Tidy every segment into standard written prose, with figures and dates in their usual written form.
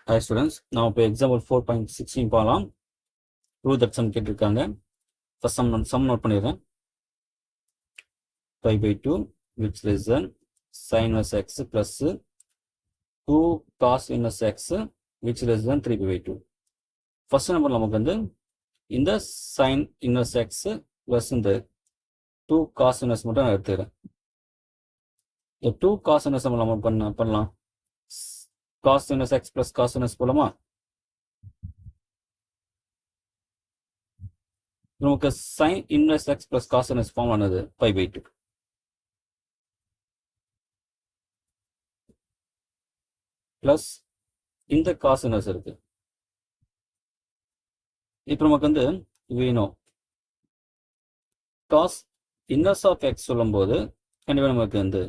Hi students, now இப்போ example 4.16 பார்க்கலாம். Prove that sum கேட்டிருக்காங்க. First sum note பண்ணிடுறேன். pi by 2 which less than sin inverse x plus 2 cos inverse x which less than 3 pi by 2. First number நமக்கு வந்து இந்த sin inverse x plus இந்த 2 cos inverse மட்டும் நான் எடுத்துக்கிறேன். இந்த 2 cos inverse நம்ம பண்ணலாம். cos inverse x plus cos inverse போலாமா? நமக்கு sin inverse x plus cos inverse form ஆனது pi by 2 பிளஸ் இந்த cos inverse இருக்கு. இப்போ நமக்கு வந்து வேணும் cos inverse of x சொல்லும்போது கண்டிப்பாக நமக்கு வந்து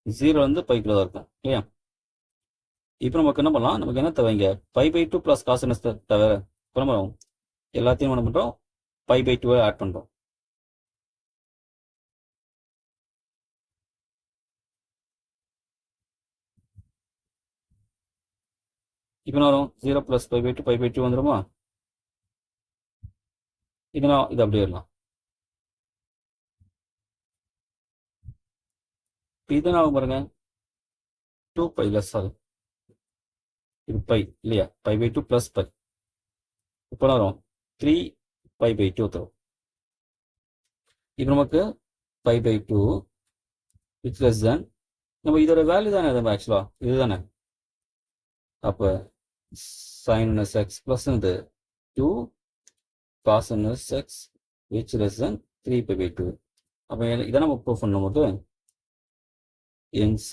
0 வந்து பைக்குள்ள தான் இருக்கும் இல்லையா? இப்போ நமக்கு என்ன பண்ணலாம், நமக்கு என்ன தேவைங்க pi by 2 plus cos inverse தவிர இப்போ நம்ம எல்லாத்தையும் என்ன பண்ணுறோம் pi by 2 ஆட் பண்ணுறோம். இப்போ என்ன வரும் 0 plus pi by 2 வந்துருமா? இதனால் இது அப்படியே வரலாம். இது என்ன ஆகும் பாருங்க 2 pi less ஆகும். இது pi இல்லையா pi by 2 plus pi. இப்போ வரும் 3 pi by 2 தரும். இப்போ நமக்கு pi by 2 which less than நம்ம இதோட வேல்யூ தானே அது ஆக்சுவலா இதுதானே. அப்போ sin inverse x plus இது 2 cos inverse x which less than 3 pi by 2. அப்போ இதை நம்ம ப்ரூவ் பண்ணும்போது hence